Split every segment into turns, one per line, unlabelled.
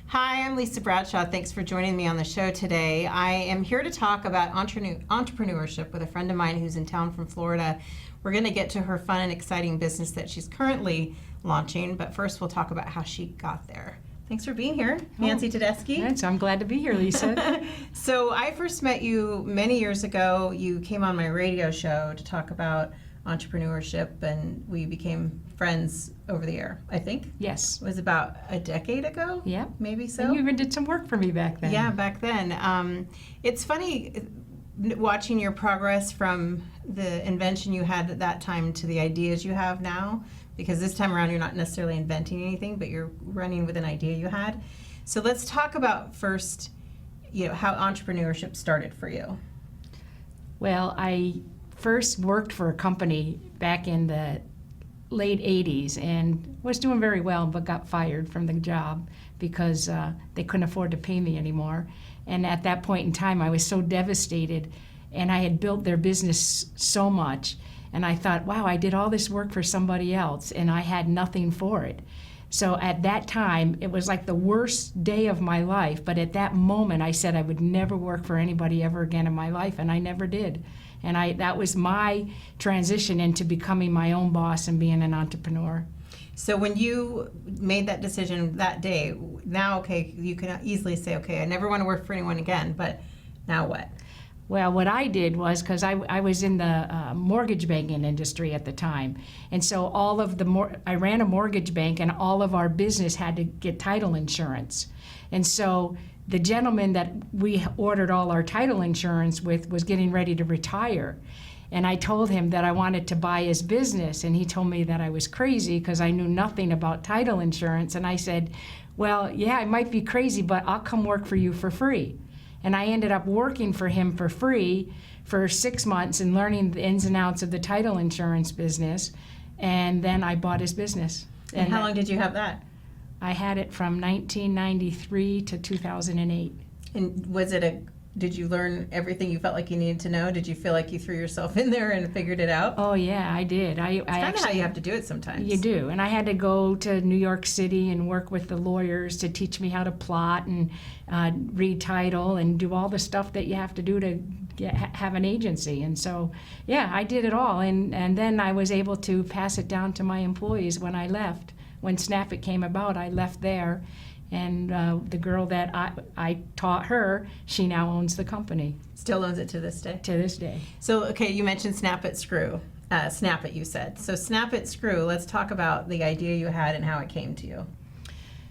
Hi, I'm Lisa Bradshaw. Thanks for joining me on the show today. I am here to talk about entrepreneurship with a friend of mine who's in town from Florida. We're going to get to her fun and exciting business that she's currently launching, but first we'll talk about how she got there. Thanks for being here, Nancy Tedeschi.
Right, so I'm glad to be here, Lisa.
So I first met you many years ago. You came on my radio show to talk about entrepreneurship, and we became friends over the air, I think.
Yes.
It was about a decade ago?
Yeah.
Maybe so?
And you even did some work for me back then.
Yeah, back then. It's funny watching your progress from the invention you had at that time to the ideas you have now, because this time around you're not necessarily inventing anything, but you're running with an idea you had. So let's talk about first, how entrepreneurship started for you.
Well, I first worked for a company back in the late 80s and was doing very well, but got fired from the job because they couldn't afford to pay me anymore. And at that point in time, I was so devastated, and I had built their business so much. And I thought, wow, I did all this work for somebody else, and I had nothing for it. So at that time, it was like the worst day of my life. But at that moment, I said I would never work for anybody ever again in my life, and I never did. And that was my transition into becoming my own boss and being an entrepreneur.
So when you made that decision that day, now, okay, you can easily say, okay, I never want to work for anyone again, but now what?
Well, what I did was, because I was in the mortgage banking industry at the time, and so I ran a mortgage bank, and all of our business had to get title insurance. And so the gentleman that we ordered all our title insurance with was getting ready to retire. And I told him that I wanted to buy his business, and he told me that I was crazy because I knew nothing about title insurance. And I said, well, yeah, I might be crazy, but I'll come work for you for free. And I ended up working for him for free for 6 months and learning the ins and outs of the title insurance business. And then I bought his business.
And how long did you have that?
I had it from 1993 to 2008.
And did you learn everything you felt like you needed to know? Did you feel like you threw yourself in there and figured it out?
Oh yeah, I did.
It's kind of how you have to do it sometimes.
You do. And I had to go to New York City and work with the lawyers to teach me how to plot and read title and do all the stuff that you have to do to have an agency. And so, yeah, I did it all. And then I was able to pass it down to my employees when I left. When Snap It came about, I left there. And the girl that I taught her, she now owns the company.
Still owns it to this day?
To this day.
So, okay, you mentioned Snap It Screw. Snap It, you said. So Snap It Screw, let's talk about the idea you had and how it came to you.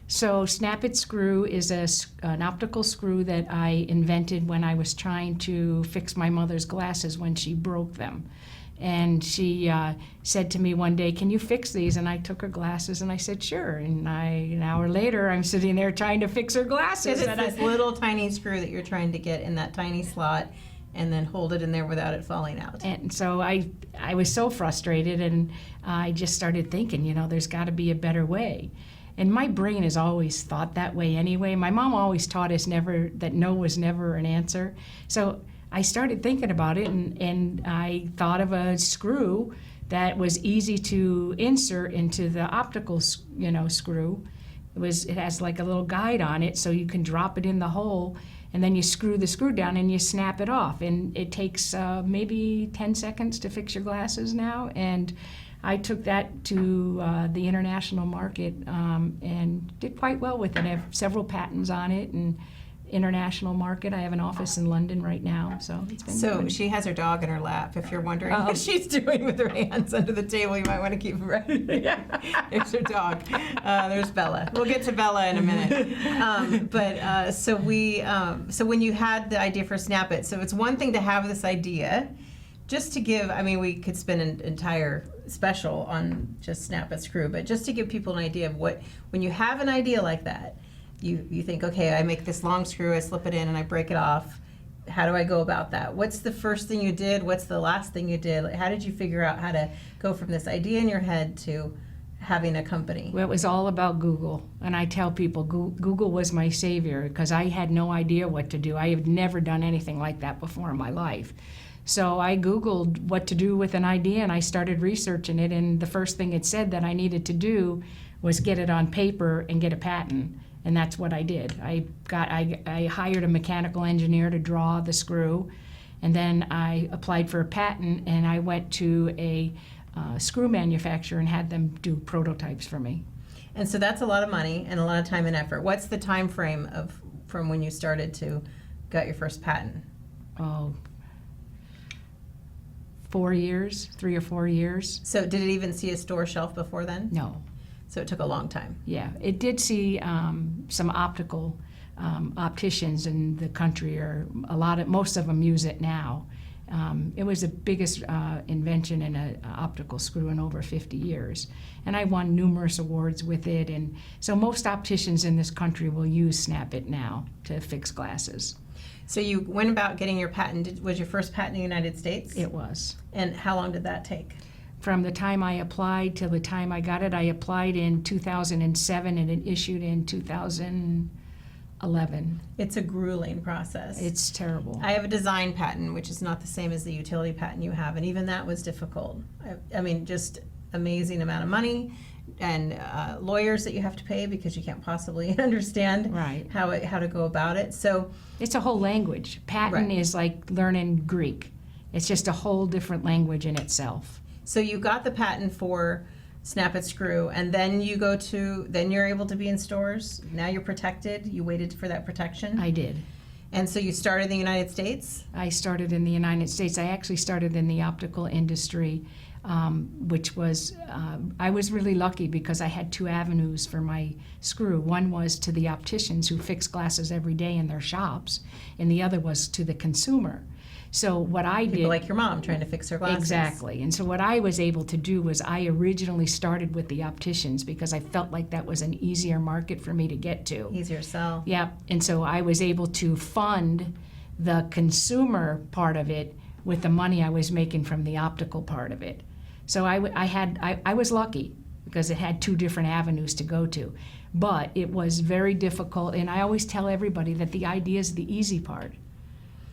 So Snap It Screw is an optical screw that I invented when I was trying to fix my mother's glasses when she broke them. And she said to me one day, can you fix these? And I took her glasses and I said, sure. And an hour later, I'm sitting there trying to fix her glasses.
It's this little tiny screw that you're trying to get in that tiny slot and then hold it in there without it falling out.
And so I was so frustrated, and I just started thinking, there's got to be a better way. And my brain has always thought that way anyway. My mom always taught us that no was never an answer. So I started thinking about it, and I thought of a screw that was easy to insert into the optical, screw. It has like a little guide on it, so you can drop it in the hole, and then you screw the screw down and you snap it off. And it takes maybe 10 seconds to fix your glasses now. And I took that to the international market and did quite well with it. I have several patents on it, and international market. I have an office in London right now, so it's been good.
She has her dog in her lap. If you're wondering what she's doing with her hands under the table, you might want to keep her right. There's her dog. There's Bella. We'll get to Bella in a minute. So when you had the idea for Snap It, so it's one thing to have this idea. Just to give, we could spend an entire special on just Snap It Screw, but just to give people an idea of when you have an idea like that, you think, okay, I make this long screw, I slip it in, and I break it off. How do I go about that? What's the first thing you did? What's the last thing you did? How did you figure out how to go from this idea in your head to having a company?
Well, it was all about Google. And I tell people Google was my savior because I had no idea what to do. I had never done anything like that before in my life. So I Googled what to do with an idea, and I started researching it, and the first thing it said that I needed to do was get it on paper and get a patent. And that's what I did. I hired a mechanical engineer to draw the screw, and then I applied for a patent, and I went to a screw manufacturer and had them do prototypes for me.
And so that's a lot of money and a lot of time and effort. What's the time frame from when you started to got your first patent?
Oh, 4 years, 3 or 4 years.
So did it even see a store shelf before then?
No.
So it took a long time.
Yeah, it did see some opticians in the country, or most of them use it now. It was the biggest invention in an optical screw in over 50 years. And I won numerous awards with it. And so most opticians in this country will use Snap-it now to fix glasses.
So you went about getting your patent. Was your first patent in the United States?
It was.
And how long did that take?
From the time I applied till the time I got it. I applied in 2007 and it issued in 2011.
It's a grueling process.
It's terrible.
I have a design patent, which is not the same as the utility patent you have, and even that was difficult. I mean, just amazing amount of money and lawyers that you have to pay because you can't possibly understand
Right.
how to go about it. So
It's a whole language. Patent
Right.
is like learning Greek. It's just a whole different language in itself.
So you got the patent for Snap-it Screw, and then then you're able to be in stores. Now you're protected. You waited for that protection.
I did.
And so you started in the United States?
I started in the United States. I actually started in the optical industry, which was, I was really lucky because I had 2 avenues for my screw. One was to the opticians who fix glasses every day in their shops, and the other was to the consumer. So what I did...
People like your mom trying to fix her glasses.
Exactly. And so what I was able to do was I originally started with the opticians because I felt like that was an easier market for me to get to.
Easier sell.
Yeah. And so I was able to fund the consumer part of it with the money I was making from the optical part of it. So I was lucky because it had 2 different avenues to go to. But it was very difficult, and I always tell everybody that the idea is the easy part.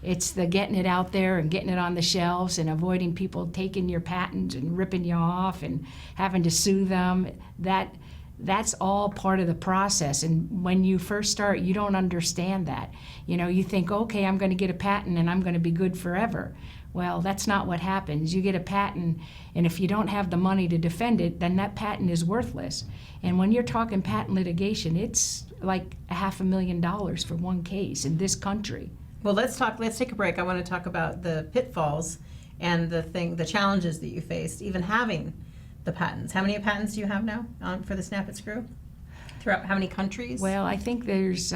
It's the getting it out there and getting it on the shelves and avoiding people taking your patents and ripping you off and having to sue them. That's all part of the process. And when you first start, you don't understand that. You know, you think, okay, I'm going to get a patent and I'm going to be good forever. Well, that's not what happens. You get a patent, and if you don't have the money to defend it, then that patent is worthless. And when you're talking patent litigation, it's like $500,000 for one case in this country.
Well, let's take a break. I want to talk about the pitfalls and the challenges that you faced, even having the patents. How many patents do you have now for the Snap-it Screw? Throughout how many countries?
Well, I think there's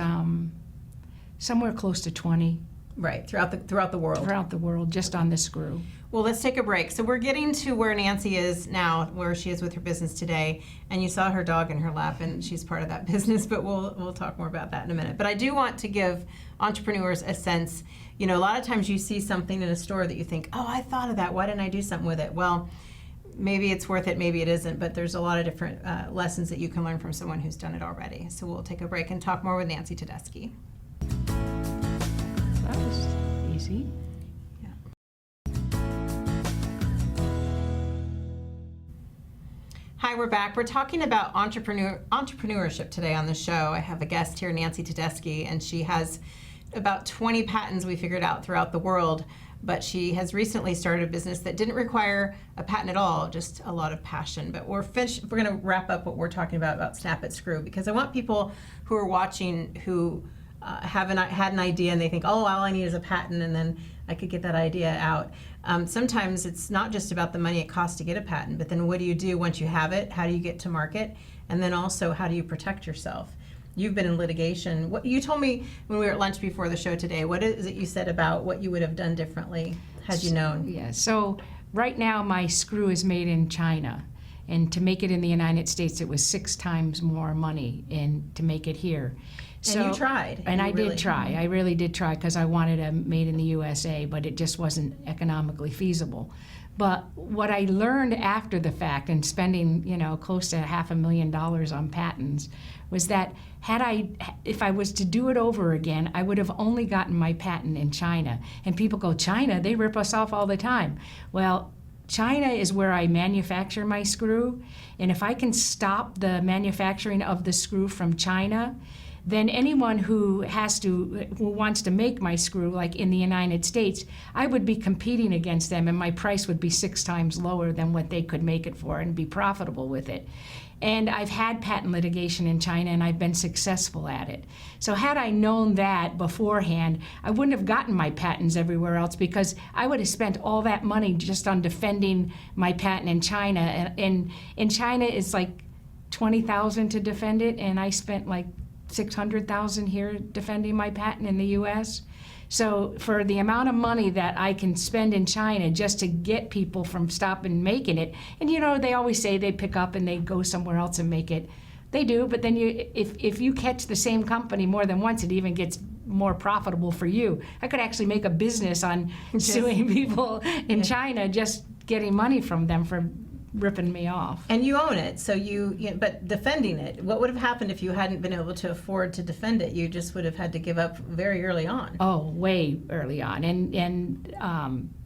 somewhere close to 20.
Right, throughout the world.
Throughout the world, just on the screw.
Well, let's take a break. So we're getting to where Nancy is now, where she is with her business today, and you saw her dog in her lap, and she's part of that business, but we'll talk more about that in a minute. But I do want to give entrepreneurs a sense, you know, a lot of times you see something in a store that you think, oh, I thought of that, why didn't I do something with it? Well, maybe it's worth it, maybe it isn't, but there's a lot of different lessons that you can learn from someone who's done it already. So we'll take a break and talk more with Nancy Tedeschi.
That was easy.
Hi, we're back. We're talking about entrepreneurship today on the show. I have a guest here, Nancy Tedeschi, and she has about 20 patents we figured out throughout the world, but she has recently started a business that didn't require a patent at all, just a lot of passion. But we're going to wrap up what we're talking about Snap-it Screw, because I want people who are watching who had an idea and they think, oh, all I need is a patent and then I could get that idea out. Sometimes it's not just about the money it costs to get a patent, but then what do you do once you have it? How do you get to market? And then also, how do you protect yourself? You've been in litigation. What you told me when we were at lunch before the show today, what is it you said about what you would have done differently had you known?
Yeah, so right now my screw is made in China. And to make it in the United States, it was 6 times more money to make it here.
So, and you tried.
And I did try. I really did try because I wanted a made in the USA, but it just wasn't economically feasible. But what I learned after the fact, and spending, you know, close to $500,000 on patents, was that if I was to do it over again, I would have only gotten my patent in China. And people go, China, they rip us off all the time. Well, China is where I manufacture my screw, and if I can stop the manufacturing of the screw from China, then anyone who wants to make my screw, like in the United States, I would be competing against them, and my price would be 6 times lower than what they could make it for and be profitable with it. And I've had patent litigation in China, and I've been successful at it. So had I known that beforehand, I wouldn't have gotten my patents everywhere else, because I would have spent all that money just on defending my patent in China. And in China, it's like $20,000 to defend it, and I spent like $600,000 here defending my patent in the U.S. So for the amount of money that I can spend in China just to get people from stopping making it, and you know, they always say they pick up and they go somewhere else and make it. They do, but then if you catch the same company more than once, it even gets more profitable for you. I could actually make a business on suing people in China, just getting money from them for ripping me off.
And you own it, so but defending it, what would have happened if you hadn't been able to afford to defend it? You just would have had to give up very early on.
Oh, way early on. And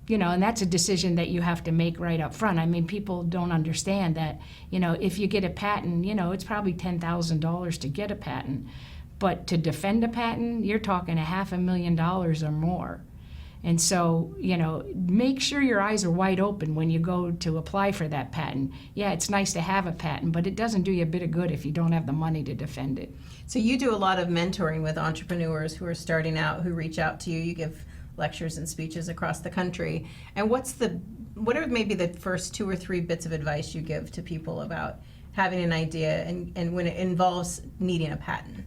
you know, and that's a decision that you have to make right up front. I mean, people don't understand that, you know, if you get a patent, you know, it's probably $10,000 to get a patent. But to defend a patent, you're talking $500,000 or more. And so, you know, make sure your eyes are wide open when you go to apply for that patent. Yeah, it's nice to have a patent, but it doesn't do you a bit of good if you don't have the money to defend it.
So you do a lot of mentoring with entrepreneurs who are starting out, who reach out to you. You give lectures and speeches across the country. And what are maybe the first 2 or 3 bits of advice you give to people about having an idea and when it involves needing a patent?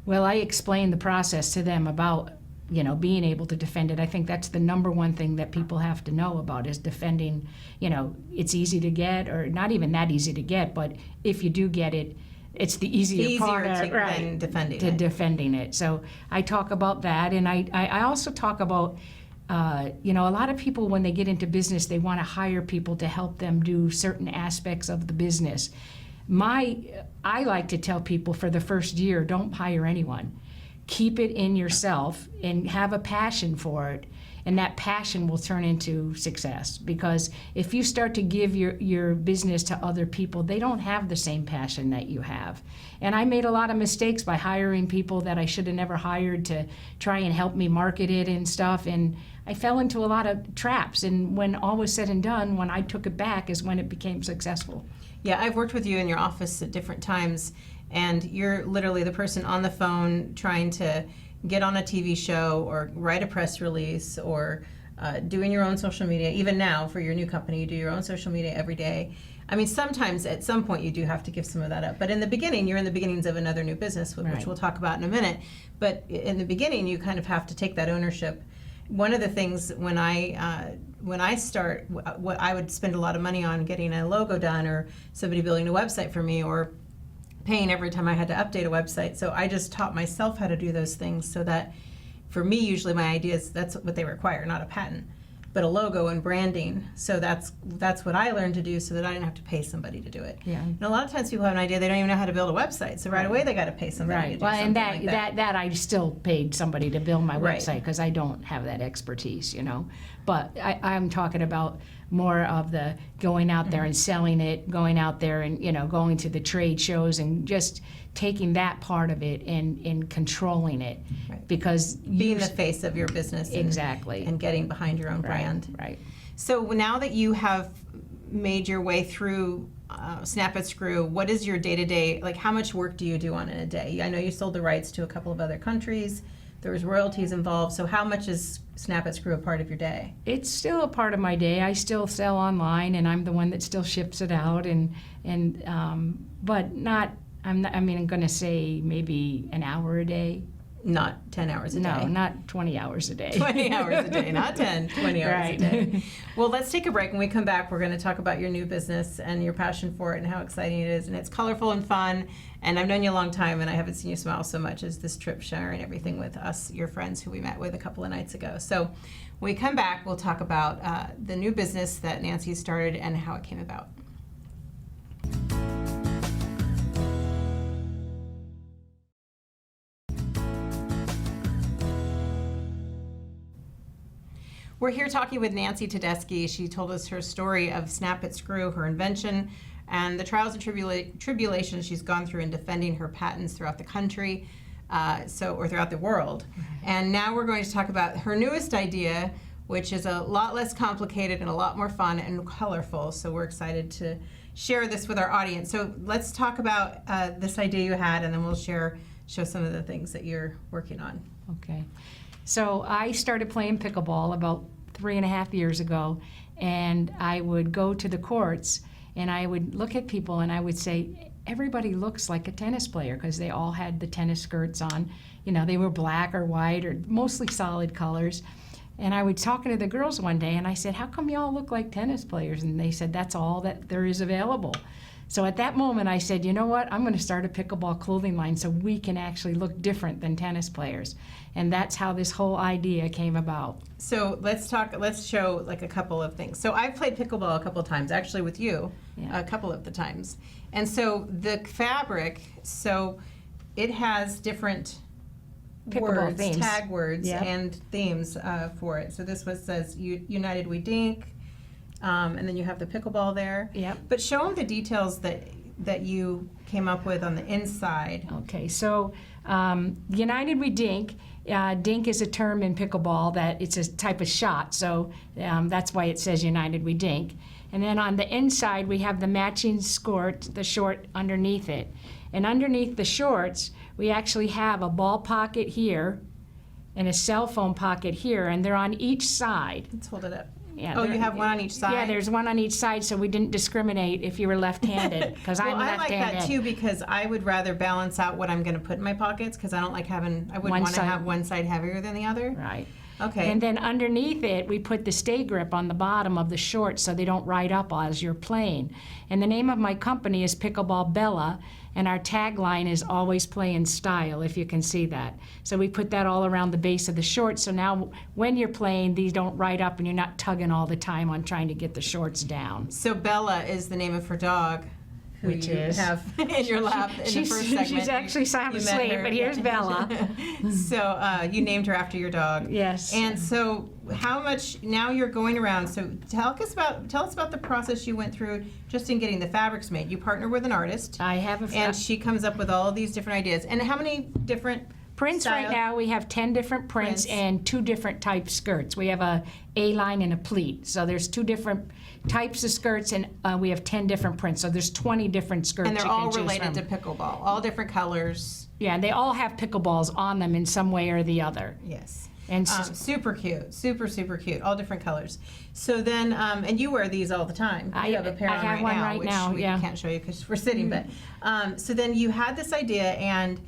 Well, I explain the process to them about, you know, being able to defend it. I think that's the number one thing that people have to know about is defending. You know, it's easy to get, or not even that easy to get, but if you do get it, it's the easier part of
than defending it.
So I talk about that, and I also talk about, you know, a lot of people when they get into business, they want to hire people to help them do certain aspects of the business. I like to tell people for the first year, don't hire anyone. Keep it in yourself and have a passion for it, and that passion will turn into success. Because if you start to give your business to other people, they don't have the same passion that you have. And I made a lot of mistakes by hiring people that I should have never hired to try and help me market it and stuff, and I fell into a lot of traps. And when all was said and done, when I took it back is when it became successful.
Yeah, I've worked with you in your office at different times, and you're literally the person on the phone trying to get on a TV show or write a press release or doing your own social media. Even now for your new company, you do your own social media every day. I mean, sometimes at some point you do have to give some of that up. But in the beginning, you're in the beginnings of another new business, which we'll talk about in a minute. But in the beginning, you kind of have to take that ownership. One of the things when I start, what I would spend a lot of money on getting a logo done, or somebody building a website for me, or paying every time I had to update a website. So I just taught myself how to do those things, so that for me, usually my ideas, that's what they require, not a patent, but a logo and branding. So that's what I learned to do, so that I didn't have to pay somebody to do it.
Yeah.
And a lot of times people have an idea, they don't even know how to build a website. So right away they got to pay somebody to do something like that.
That I still paid somebody to build my website, because I don't have that expertise, you know. But I'm talking about more of the going out there and selling it, going out there and, you know, going to the trade shows and just taking that part of it and controlling it.
Right.
Because
being the face of your business.
Exactly.
And getting behind your own brand.
Right.
So now that you have made your way through Snap It Screw, what is your day-to-day, like how much work do you do on in a day? I know you sold the rights to a couple of other countries. There was royalties involved. So how much is Snap It Screw a part of your day?
It's still a part of my day. I still sell online, and I'm the one that still ships it out. But not. I'm going to say maybe an hour a day.
Not 10 hours a day.
No, not 20 hours a day.
20 hours a day, not 10, 20 hours a day. Well, let's take a break. When we come back, we're going to talk about your new business and your passion for it and how exciting it is. And it's colorful and fun. And I've known you a long time, and I haven't seen you smile so much as this trip, sharing everything with us, your friends who we met with a couple of nights ago. So when we come back, we'll talk about the new business that Nancy started and how it came about. We're here talking with Nancy Tedeschi. She told us her story of Snap It Screw, her invention, and the trials and tribulations she's gone through in defending her patents throughout the country. or throughout the world. And now we're going to talk about her newest idea, which is a lot less complicated and a lot more fun and colorful. So we're excited to share this with our audience. So let's talk about this idea you had, and then we'll show some of the things that you're working on.
Okay. So I started playing pickleball about 3.5 years ago, and I would go to the courts and I would look at people and I would say, everybody looks like a tennis player, because they all had the tennis skirts on. You know, they were black or white or mostly solid colors. And I was talking to the girls one day and I said, how come y'all look like tennis players? And they said, that's all that there is available. So at that moment I said, you know what, I'm going to start a pickleball clothing line so we can actually look different than tennis players. And that's how this whole idea came about.
So let's show like a couple of things. So I've played pickleball a couple of times, actually with you, a couple of the times. And so the fabric, so it has different
Pickleball
words,
themes.
tag words, and themes for it. So this one says United We Dink, and then you have the pickleball there.
Yep.
But show them the details that you came up with on the inside.
Okay, so United We Dink. Dink is a term in pickleball that it's a type of shot, so that's why it says United We Dink. And then on the inside we have the matching skirt, the short underneath it. And underneath the shorts we actually have a ball pocket here and a cell phone pocket here, and they're on each side.
Let's hold it up.
Yeah,
oh, you have one on each side?
Yeah, there's one on each side, so we didn't discriminate if you were left-handed, because I'm left-handed.
I like that too, because I would rather balance out what I'm going to put in my pockets, because I don't like having, I wouldn't want to have one side heavier than the other.
Right.
Okay.
And then underneath it, we put the stay grip on the bottom of the shorts so they don't ride up as you're playing. And the name of my company is Pickleball Bella, and our tagline is always play in style, if you can see that. So we put that all around the base of the shorts, so now when you're playing, these don't ride up and you're not tugging all the time on trying to get the shorts down.
So Bella is the name of her dog, who
which
you
is
have in your lap in the first segment.
She's actually sound asleep, but here's Bella.
So you named her after your dog.
Yes.
And so how much, now you're going around, so tell us about the process you went through just in getting the fabrics made. You partner with an artist.
I have a
and she comes up with all of these different ideas. And how many different
prints right now? We have 10 different prints and 2 different type skirts. We have a A-line and a pleat. So there's 2 different types of skirts, and we have 10 different prints. So there's 20 different skirts.
And they're all related to pickleball, all different colors.
Yeah, they all have pickleballs on them in some way or the other.
Yes.
And
super cute, super cute, all different colors. So then, and you wear these all the time. You have a pair on right now, which we can't show you because we're sitting. But so then you had this idea, and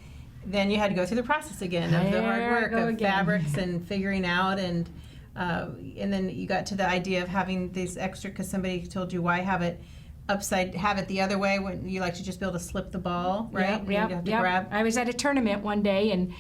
then you had to go through the process again of the hard work of fabrics and figuring out, and then you got to the idea of having these extra, because somebody told you, why have it the other way when you like to just be able to slip the ball, right?
Yep. I was at a tournament one day, and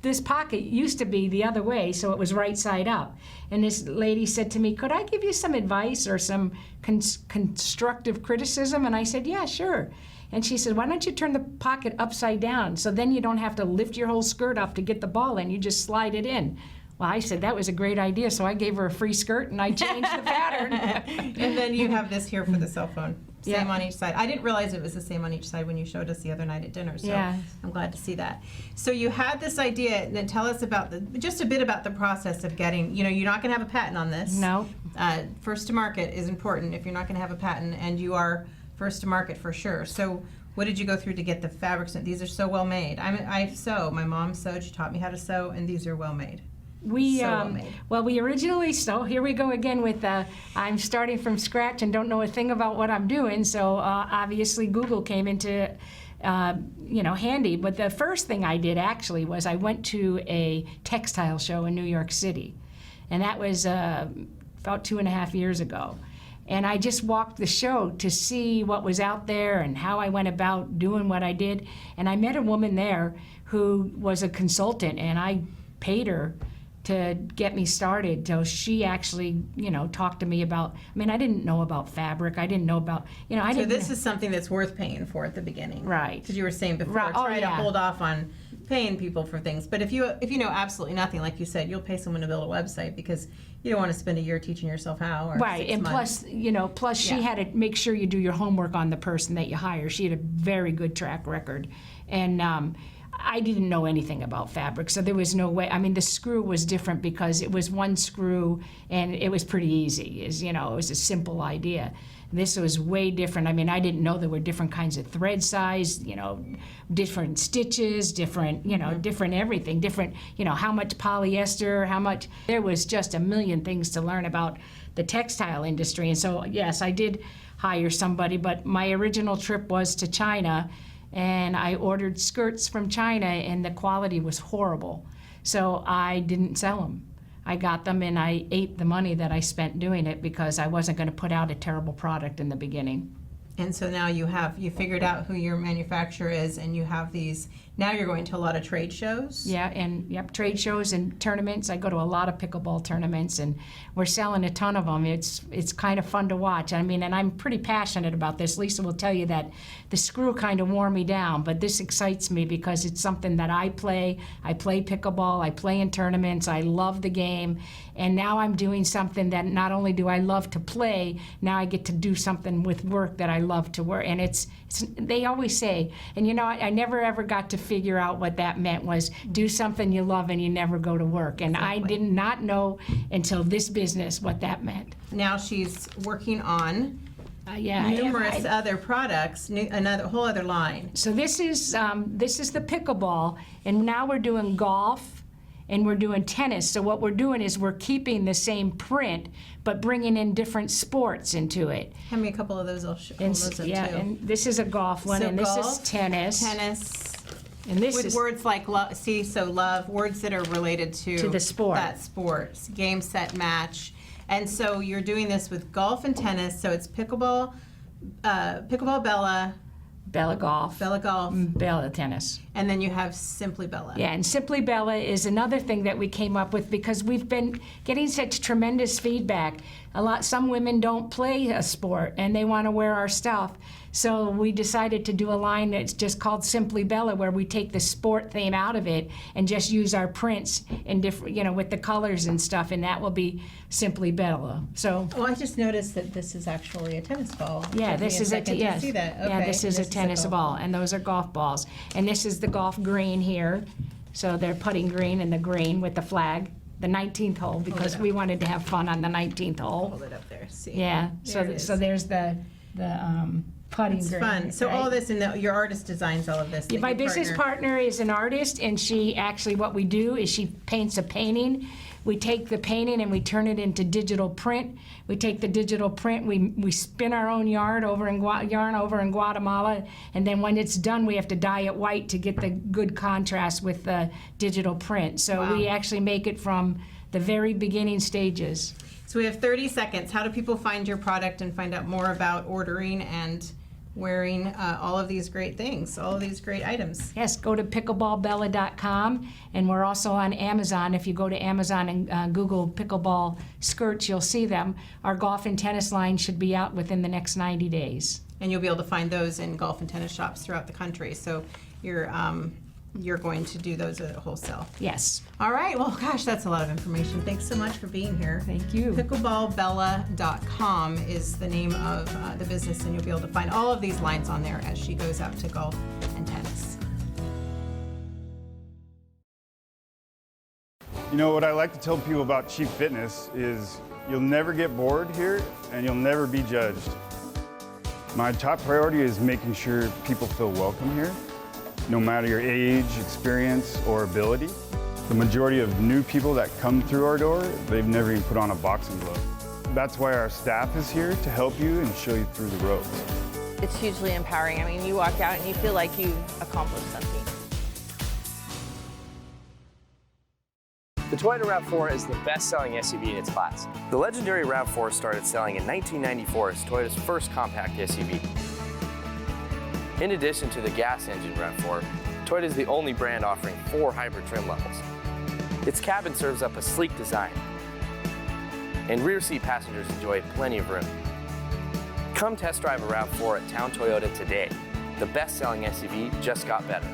this pocket used to be the other way, so it was right side up. And this lady said to me, could I give you some advice or some constructive criticism? And I said, yeah, sure. And she said, why don't you turn the pocket upside down, so then you don't have to lift your whole skirt up to get the ball in, you just slide it in. Well, I said that was a great idea, so I gave her a free skirt and I changed the pattern.
And then you have this here for the cell phone. Same on each side. I didn't realize it was the same on each side when you showed us the other night at dinner, so I'm glad to see that. So you had this idea, and then tell us about just a bit about the process of getting, you're not going to have a patent on this.
No.
First to market is important if you're not going to have a patent, and you are first to market for sure. So what did you go through to get the fabrics? These are so well made. I sew. My mom sewed. She taught me how to sew, and these are well made.
We originally, so here we go again with I'm starting from scratch and don't know a thing about what I'm doing, so obviously Google came into handy. But the first thing I did actually was I went to a textile show in New York City, and that was about 2.5 years ago. And I just walked the show to see what was out there and how I went about doing what I did. And I met a woman there who was a consultant, and I paid her to get me started. So she actually, talked to me about, I didn't know about fabric. I didn't know about,
So this is something that's worth paying for at the beginning.
Right.
Because you were saying before, try to hold off on paying people for things. But if you know absolutely nothing, like you said, you'll pay someone to build a website because you don't want to spend a year teaching yourself how, or
right.
6
And
months.
plus she had to make sure you do your homework on the person that you hire. She had a very good track record. And I didn't know anything about fabric, so there was no way. I mean, the screw was different because it was one screw and it was pretty easy. It was a simple idea. This was way different. I mean, I didn't know there were different kinds of thread size, different stitches, different, different everything, different, how much polyester, how much. There was just a million things to learn about the textile industry. And so, yes, I did hire somebody, but my original trip was to China, and I ordered skirts from China, and the quality was horrible. So I didn't sell them. I got them, and I ate the money that I spent doing it because I wasn't going to put out a terrible product in the beginning.
And so now you figured out who your manufacturer is, and you have these. Now you're going to a lot of trade shows.
Yeah, and trade shows and tournaments. I go to a lot of pickleball tournaments, and we're selling a ton of them. It's kind of fun to watch. I mean, and I'm pretty passionate about this. Lisa will tell you that the screw kind of wore me down, but this excites me because it's something that I play. I play pickleball. I play in tournaments. I love the game, and now I'm doing something that not only do I love to play, now I get to do something with work that I love to work. And it's they always say, and I never ever got to figure out what that meant, was do something you love and you never go to work. And exactly. I did not know until this business what that meant.
Now she's working on numerous other products, whole other line.
So this is the pickleball, and now we're doing golf and we're doing tennis. So what we're doing is we're keeping the same print, but bringing in different sports into it.
Hand me a couple of those. I'll show those up too.
And this is a golf one, and
golf,
this is tennis.
Tennis.
And this
with
is
words like love, words that are related to
the sport.
That sport, game, set, match. And so you're doing this with golf and tennis. So it's pickleball, Pickleball Bella,
Bella Golf, Bella Tennis.
And then you have Simply Bella.
Yeah, and Simply Bella is another thing that we came up with because we've been getting such tremendous feedback. Some women don't play a sport and they want to wear our stuff. So we decided to do a line that's just called Simply Bella, where we take the sport theme out of it and just use our prints in different, with the colors and stuff, and that will be Simply Bella. So.
Oh, I just noticed that this is actually a tennis ball.
Yeah, this is
yes. See that? Okay.
Yeah, this is a tennis ball, and those are golf balls. And this is the golf green here. So they're putting green in the green with the flag. The 19th hole, because we wanted to have fun on the 19th hole.
Hold it up there. See.
Yeah. So there's the putting green.
Fun. So all this, and your artist designs all of this.
My business partner is an artist, and she actually, what we do is she paints a painting. We take the painting and we turn it into digital print. We take the digital print, we spin our own yarn over in Guatemala, and then when it's done, we have to dye it white to get the good contrast with the digital print. So we actually make it from the very beginning stages.
So we have 30 seconds. How do people find your product and find out more about ordering and wearing all of these great things, all of these great items?
Yes, go to pickleballbella.com, and we're also on Amazon. If you go to Amazon and Google pickleball skirts, you'll see them. Our golf and tennis line should be out within the next 90 days.
And you'll be able to find those in golf and tennis shops throughout the country. So you're going to do those at wholesale.
Yes.
All right. Well, gosh, that's a lot of information. Thanks so much for being here.
Thank you.
Pickleballbella.com is the name of the business, and you'll be able to find all of these lines on there as she goes out to golf and tennis.
What I like to tell people about Cheap Fitness is you'll never get bored here, and you'll never be judged. My top priority is making sure people feel welcome here, no matter your age, experience, or ability. The majority of new people that come through our door, they've never even put on a boxing glove. That's why our staff is here to help you and show you through the ropes.
It's hugely empowering. I mean, you walk out and you feel like you've accomplished something.
The Toyota RAV4 is the best-selling SUV in its class. The legendary RAV4 started selling in 1994 as Toyota's first compact SUV. In addition to the gas engine RAV4, Toyota is the only brand offering 4 hybrid trim levels. Its cabin serves up a sleek design, and rear seat passengers enjoy plenty of room. Come test drive a RAV4 at Town Toyota today. The best-selling SUV just got better.